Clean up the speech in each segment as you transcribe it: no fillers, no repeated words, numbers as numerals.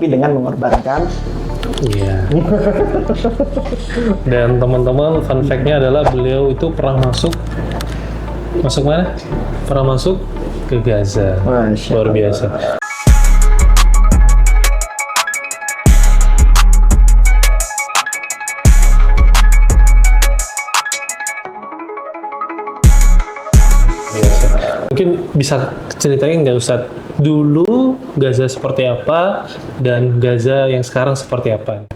tapi dengan mengorbankan. Iya. Dan teman-teman, fun fact-nya adalah beliau itu pernah masuk mana? Pernah masuk ke Gaza. Luar biasa. Mungkin bisa ceritain nggak Ustadz, dulu Gaza seperti apa dan Gaza yang sekarang seperti apa?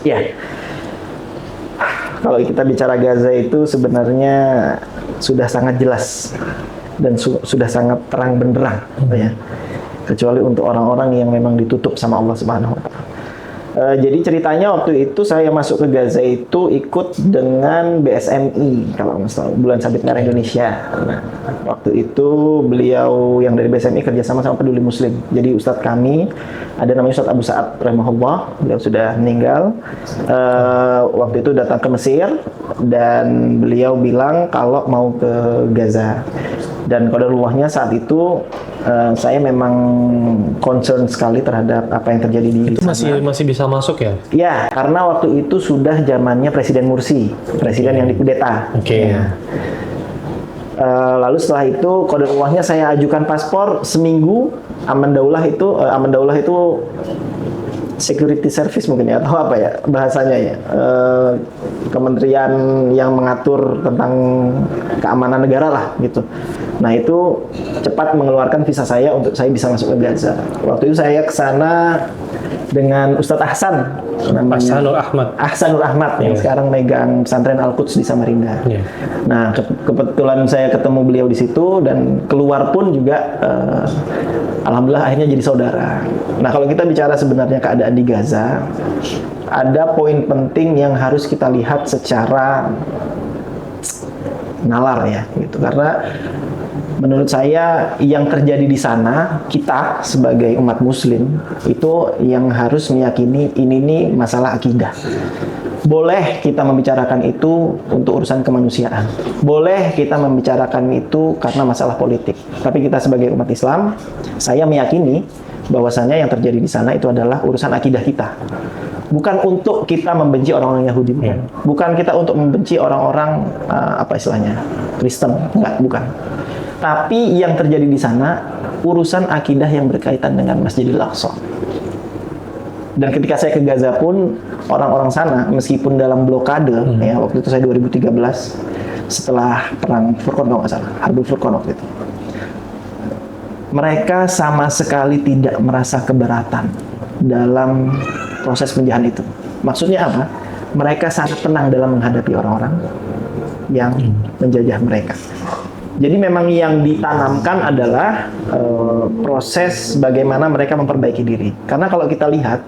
Ya, kalau kita bicara Gaza itu sebenarnya sudah sangat jelas dan sudah sangat terang benderang, ya. Kecuali untuk orang-orang yang memang ditutup sama Allah Subhanahu Wa Taala. Jadi ceritanya waktu itu saya masuk ke Gaza itu ikut dengan BSMI, kalau nggak salah, Bulan Sabit Merah Indonesia. Nah, waktu itu beliau yang dari BSMI kerjasama sama Peduli Muslim. Jadi Ustadz kami, ada namanya Ustadz Abu Sa'ad rahimahullah, beliau sudah meninggal. Waktu itu datang ke Mesir dan beliau bilang kalau mau ke Gaza. Dan qadarullah saat itu saya memang concern sekali terhadap apa yang terjadi di itu sana. Masih bisa masuk ya? Ya, karena waktu itu sudah zamannya Presiden Mursi, presiden yang dikudeta. Oke. Ya. Lalu setelah itu qadarullah saya ajukan paspor seminggu. Aman Daulah itu security service mungkin ya, atau apa ya bahasanya ya, kementerian yang mengatur tentang keamanan negara lah gitu. Nah itu cepat mengeluarkan visa saya untuk saya bisa masuk ke Gaza. Waktu itu saya ke sana dengan Ustadz Ahsan, namanya Ahsanul Ahmad yang sekarang megang pesantren Al-Quds di Samarinda. Nah kebetulan saya ketemu beliau di situ dan keluar pun juga alhamdulillah akhirnya jadi saudara. Nah kalau kita bicara sebenarnya keadaan di Gaza, ada poin penting yang harus kita lihat secara nalar ya, gitu. Karena menurut saya yang terjadi di sana, kita sebagai umat Muslim itu yang harus meyakini ini nih masalah akidah. Boleh kita membicarakan itu untuk urusan kemanusiaan. Boleh kita membicarakan itu karena masalah politik. Tapi kita sebagai umat Islam, saya meyakini bahwasannya yang terjadi di sana itu adalah urusan akidah kita. Bukan untuk kita membenci orang-orang Yahudi, bukan. Bukan kita untuk membenci orang-orang Kristen, bukan. Tapi yang terjadi di sana urusan akidah yang berkaitan dengan Masjidil Aqsa. Dan ketika saya ke Gaza pun, orang-orang sana meskipun dalam blokade, ya waktu itu saya 2013 setelah perang Furqan kalau nggak salah, Harbul Furqan waktu itu, mereka sama sekali tidak merasa keberatan dalam proses penjahat itu. Maksudnya apa? Mereka sangat tenang dalam menghadapi orang-orang yang menjajah mereka. Jadi memang yang ditanamkan adalah proses bagaimana mereka memperbaiki diri. Karena kalau kita lihat,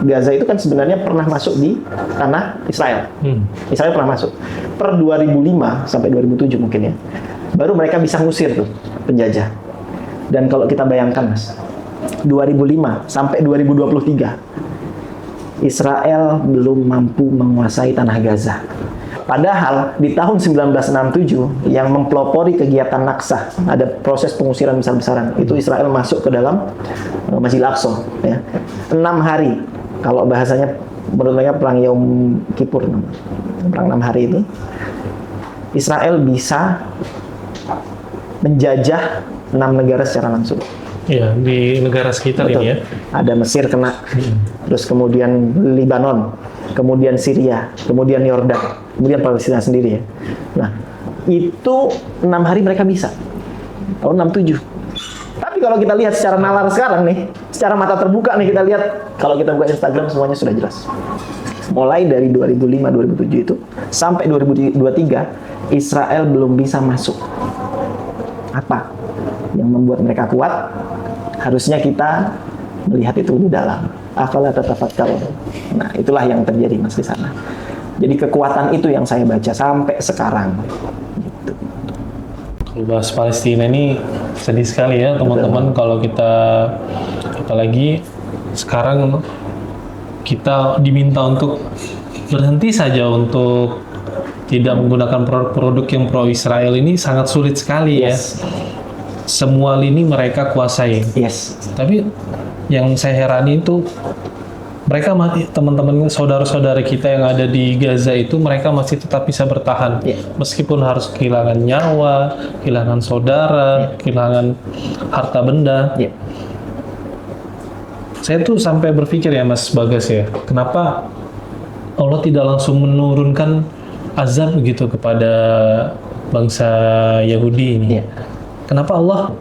Gaza itu kan sebenarnya pernah masuk di tanah Israel. Israel pernah masuk. Per 2005 sampai 2007 mungkin ya. Baru mereka bisa ngusir tuh penjajah. Dan kalau kita bayangkan Mas, 2005 sampai 2023, Israel belum mampu menguasai tanah Gaza. Padahal di tahun 1967 yang mempelopori kegiatan Naksah, ada proses pengusiran besar-besaran, itu Israel masuk ke dalam Masjidil Aqsa ya. 6 hari, kalau bahasanya menurut mereka perang Yom Kippur, perang 6 hari itu, Israel bisa menjajah 6 negara secara langsung. Iya, di negara sekitar. Betul. Ini ya. Ada Mesir kena, terus kemudian Libanon, kemudian Syria, kemudian Yordan, kemudian Palestina sendiri ya. Nah, itu 6 hari mereka bisa. Tahun 67. Tapi kalau kita lihat secara nalar sekarang nih, secara mata terbuka nih kita lihat, kalau kita buka Instagram semuanya sudah jelas. Mulai dari 2005-2007 itu sampai 2023, Israel belum bisa masuk. Apa yang membuat mereka kuat? Harusnya kita melihat itu di dalam. Afala tatafakkarun. Nah, itulah yang terjadi Mas di sana. Jadi kekuatan itu yang saya baca sampai sekarang. Gitu. Kalau bahas Palestina ini sedih sekali ya teman-teman. Kalau kita, apalagi sekarang kita diminta untuk berhenti saja untuk tidak menggunakan produk-produk yang pro Israel, ini sangat sulit sekali ya. Semua lini mereka kuasai. Yes. Tapi yang saya herani itu mereka teman-teman saudara-saudara kita yang ada di Gaza itu mereka masih tetap bisa bertahan meskipun harus kehilangan nyawa, kehilangan saudara, kehilangan harta benda. Saya tuh sampai berpikir ya Mas Bagas ya, kenapa Allah tidak langsung menurunkan azab gitu kepada bangsa Yahudi ini? Kenapa Allah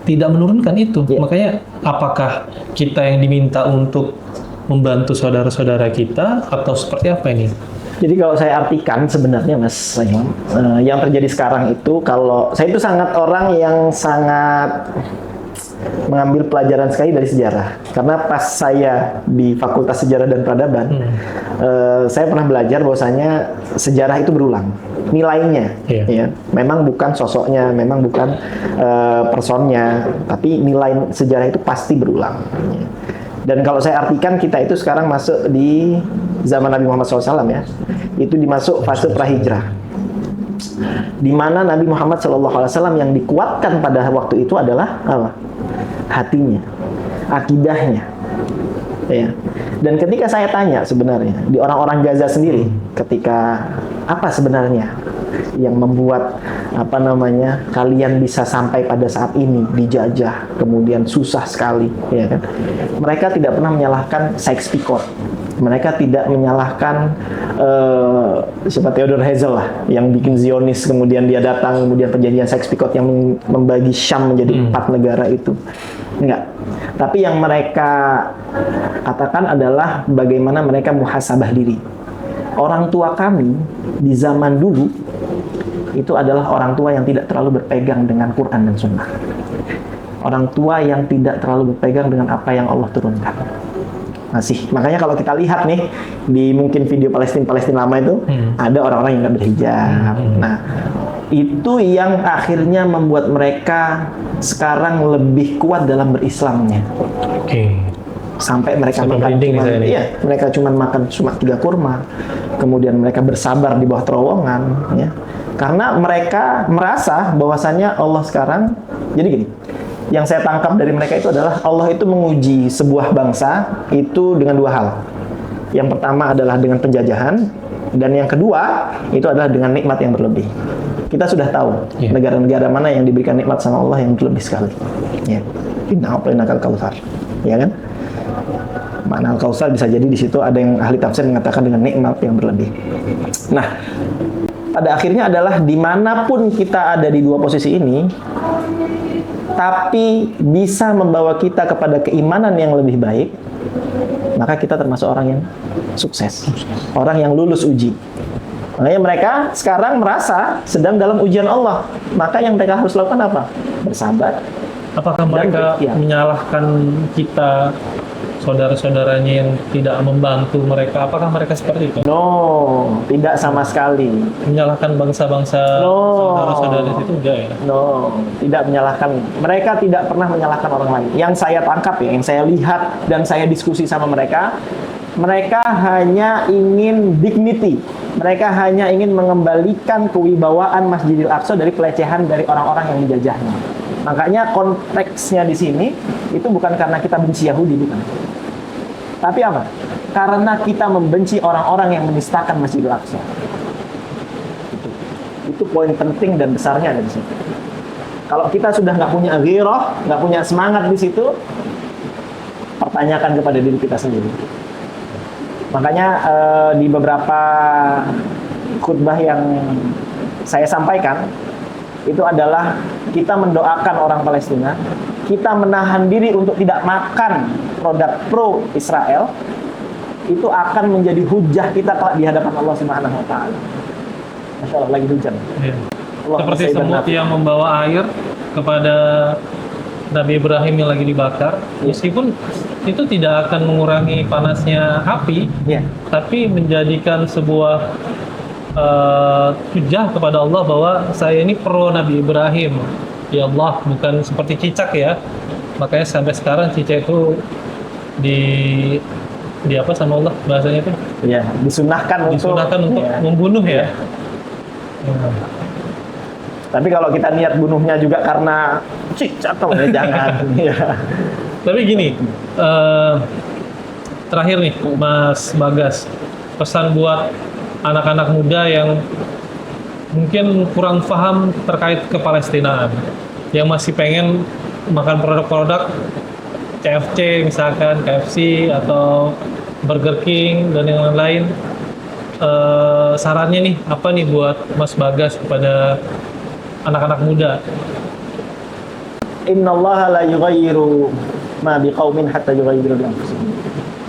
tidak menurunkan itu? Makanya apakah kita yang diminta untuk membantu saudara-saudara kita atau seperti apa ini? Jadi kalau saya artikan sebenarnya Mas Raymond, yang terjadi sekarang itu, kalau saya itu sangat orang yang sangat mengambil pelajaran sekali dari sejarah. Karena pas saya di Fakultas Sejarah dan Peradaban, saya pernah belajar bahwasanya sejarah itu berulang. Nilainya, ya, memang bukan sosoknya, memang bukan personnya, tapi nilai sejarah itu pasti berulang. Dan kalau saya artikan, kita itu sekarang masuk di zaman Nabi Muhammad SAW ya, itu dimasuk fase prahijrah, di mana Nabi Muhammad SAW yang dikuatkan pada waktu itu adalah apa? Hatinya, akidahnya, ya. Dan ketika saya tanya sebenarnya di orang-orang Gaza sendiri, ketika apa sebenarnya yang membuat kalian bisa sampai pada saat ini dijajah, kemudian susah sekali, ya kan? Mereka tidak pernah menyalahkan Sykes-Picot, mereka tidak menyalahkan siapa Theodor Herzl lah, yang bikin Zionis, kemudian dia datang, kemudian perjanjian Sykes-Picot yang membagi Syam menjadi 4 negara itu, enggak. Tapi yang mereka katakan adalah bagaimana mereka muhasabah diri. Orang tua kami di zaman dulu itu adalah orang tua yang tidak terlalu berpegang dengan Quran dan Sunnah. Orang tua yang tidak terlalu berpegang dengan apa yang Allah turunkan. Masih. Makanya kalau kita lihat nih di mungkin video Palestina lama itu, ada orang-orang yang nggak berhijab. Nah, itu yang akhirnya membuat mereka sekarang lebih kuat dalam berislamnya. Sampai mereka cuma makan cuma 3 kurma, kemudian mereka bersabar di bawah terowongan, ya. Karena mereka merasa bahwasannya Allah sekarang, jadi gini, yang saya tangkap dari mereka itu adalah Allah itu menguji sebuah bangsa itu dengan 2 hal. Yang pertama adalah dengan penjajahan, dan yang kedua itu adalah dengan nikmat yang berlebih. Kita sudah tahu negara-negara mana yang diberikan nikmat sama Allah yang berlebih sekali. Ya, Inna a'tainakal kautsar, ya kan? Makna al-kautsar bisa jadi di situ ada yang ahli tafsir mengatakan dengan nikmat yang berlebih. Nah, pada akhirnya adalah dimanapun kita ada di 2 posisi ini, tapi bisa membawa kita kepada keimanan yang lebih baik, maka kita termasuk orang yang sukses, orang yang lulus uji. Makanya mereka sekarang merasa sedang dalam ujian Allah, maka yang mereka harus lakukan apa? Bersabar. Apakah mereka menyalahkan kita, saudara-saudaranya yang tidak membantu mereka? Apakah mereka seperti itu? No, tidak sama sekali. Menyalahkan bangsa-bangsa saudara-saudara itu enggak ya? No, tidak menyalahkan. Mereka tidak pernah menyalahkan orang lain. Yang saya tangkap ya, yang saya lihat dan saya diskusi sama mereka, mereka hanya ingin dignity. Mereka hanya ingin mengembalikan kewibawaan Masjidil Aqsa dari pelecehan dari orang-orang yang menjajahnya. Makanya konteksnya di sini itu bukan karena kita benci Yahudi, bukan. Tapi apa? Karena kita membenci orang-orang yang menistakan Masjidil Aqsa. Itu poin penting dan besarnya ada di situ. Kalau kita sudah nggak punya ghirah, nggak punya semangat di situ, pertanyakan kepada diri kita sendiri. Makanya di beberapa khutbah yang saya sampaikan, itu adalah kita mendoakan orang Palestina, kita menahan diri untuk tidak makan produk pro Israel, itu akan menjadi hujah kita di hadapan Allah Subhanahu wa taala. Masya Allah, lagi hujan. Ya. Seperti semut yang membawa air kepada Nabi Ibrahim yang lagi dibakar, meskipun itu tidak akan mengurangi panasnya api, tapi menjadikan sebuah hujah kepada Allah bahwa saya ini pro Nabi Ibrahim, ya Allah, bukan seperti cicak ya. Makanya sampai sekarang cicak itu di apa sama Allah bahasanya itu? Ya, disunahkan untuk membunuh ya. Tapi kalau kita niat bunuhnya juga karena atau ya jangan. Ya. Tapi gini, terakhir nih Mas Bagas, pesan buat anak-anak muda yang mungkin kurang paham terkait kepalestinaan, yang masih pengen makan produk-produk CFC misalkan, KFC atau Burger King dan yang lain-lain. Sarannya nih apa nih buat Mas Bagas kepada anak-anak muda? Innallaha la yughayyiru ma biqaumin hatta yughayyiru bi anfusihim.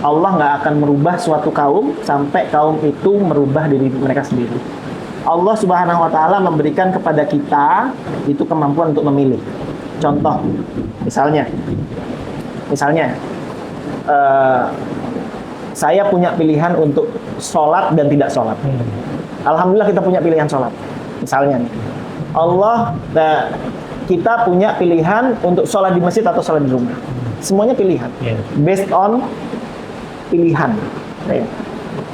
Allah nggak akan merubah suatu kaum sampai kaum itu merubah diri mereka sendiri. Allah Subhanahu wa taala memberikan kepada kita itu kemampuan untuk memilih. Contoh, misalnya saya punya pilihan untuk sholat dan tidak sholat. Alhamdulillah kita punya pilihan sholat. Misalnya nih, kita punya pilihan untuk sholat di masjid atau sholat di rumah. Semuanya pilihan, based on pilihan.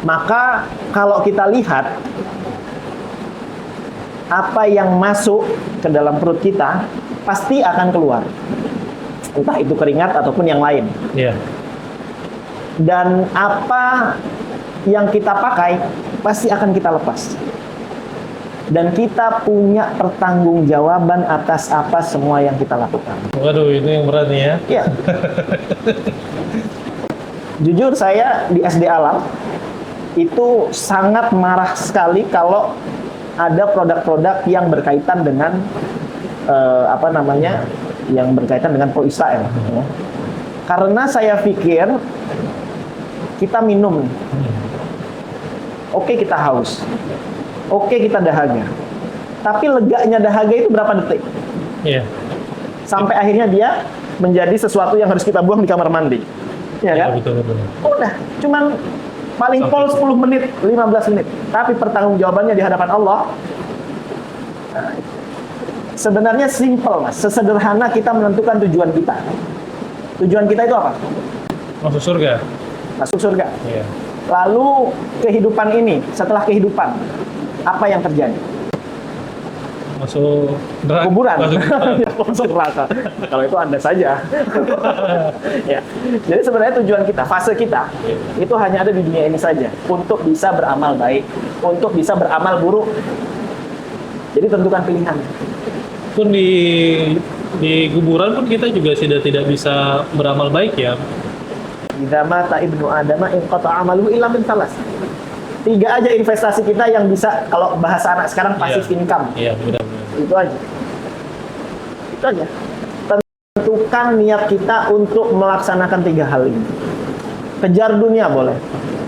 Maka kalau kita lihat apa yang masuk ke dalam perut kita pasti akan keluar, entah itu keringat ataupun yang lain. Dan apa yang kita pakai pasti akan kita lepas. Dan kita punya pertanggungjawaban atas apa semua yang kita lakukan. Waduh, ini yang berat nih ya. Iya. Jujur saya di SD Alam itu sangat marah sekali kalau ada produk-produk yang berkaitan dengan yang berkaitan dengan pro-Israel. Karena saya pikir kita minum, oke kita haus, oke kita dahaga, tapi leganya dahaga itu berapa detik? Sampai akhirnya dia menjadi sesuatu yang harus kita buang di kamar mandi, ya kan? Betul. Udah, cuman paling pol 10 menit, 15 menit, tapi pertanggungjawabannya di hadapan Allah. Sebenarnya simple, Mas. Sesederhana kita menentukan tujuan kita. Tujuan kita itu apa? Masuk surga. Masuk surga. Lalu kehidupan ini, setelah kehidupan, apa yang terjadi? Masuk neraka. Kuburan. Masuk neraka. Kalau itu Anda saja. Ya. Jadi sebenarnya tujuan kita, fase kita, itu hanya ada di dunia ini saja. Untuk bisa beramal baik, untuk bisa beramal buruk. Jadi tentukan pilihan. Pun di kuburan pun kita juga sudah tidak bisa beramal baik ya. Idza mata ibnu adama inqata amaluhu illa min salas. 3 aja investasi kita yang bisa, kalau bahasa anak sekarang passive income. Iya, benar. Itu aja. Itu aja. Tentukan niat kita untuk melaksanakan 3 hal ini. Kejar dunia boleh,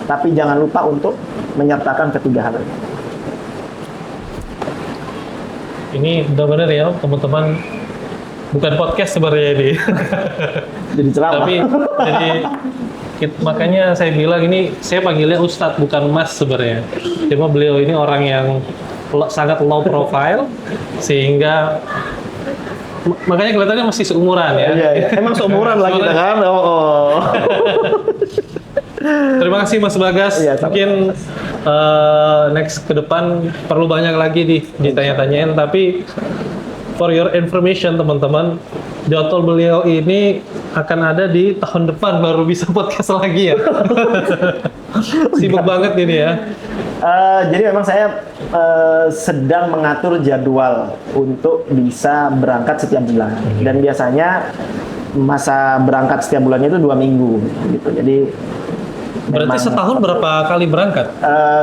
tapi jangan lupa untuk menyertakan ketiga hal ini. Ini benar-benar ya teman-teman, bukan podcast sebenarnya ini. Jadi ceramah. Tapi makanya saya bilang ini, saya panggilnya Ustadz bukan Mas sebenarnya. Cuma beliau ini orang yang sangat low profile sehingga makanya kelihatannya masih seumuran ya. Iya. Emang seumuran lah kita kan. Oh. Terima kasih Mas Bagas. Iya, mungkin next ke depan perlu banyak lagi ditanya-tanyain, tapi for your information teman-teman, jadwal beliau ini akan ada di tahun depan baru bisa podcast lagi ya. Sibuk banget ini ya. Jadi memang saya sedang mengatur jadwal untuk bisa berangkat setiap bulan. Dan biasanya masa berangkat setiap bulannya itu 2 minggu gitu. Jadi berarti setahun berapa kali berangkat?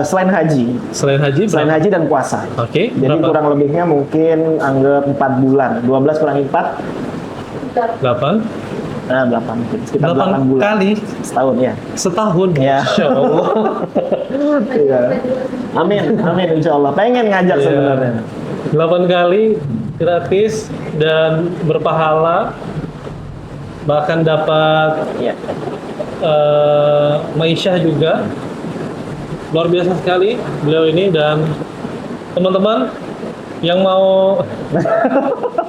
Selain haji. Selain haji dan puasa. Oke. Jadi berapa? kurang lebihnya mungkin anggap 4 bulan. 12 kurangi 4. 8. 8 mungkin. Sekitar 8 bulan. Kali? Setahun ya. Setahun? Ya. Masya Allah. Iya. Amin insya Allah. Pengen ngajak sebenarnya. 8 kali gratis dan berpahala, bahkan dapat ma'isyah juga. Luar biasa sekali beliau ini. Dan teman-teman yang mau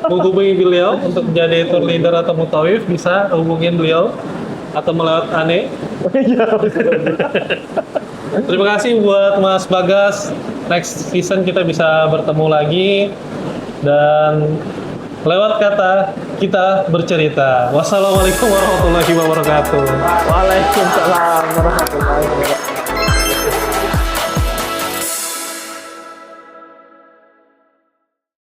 menghubungi beliau untuk jadi tour leader atau mutawif bisa hubungin beliau atau melewat Ane. Terima kasih buat Mas Bagas. Next season kita bisa bertemu lagi. dan lewat kata kita bercerita. Wassalamualaikum warahmatullahi wabarakatuh. Waalaikumsalam warahmatullahi wabarakatuh.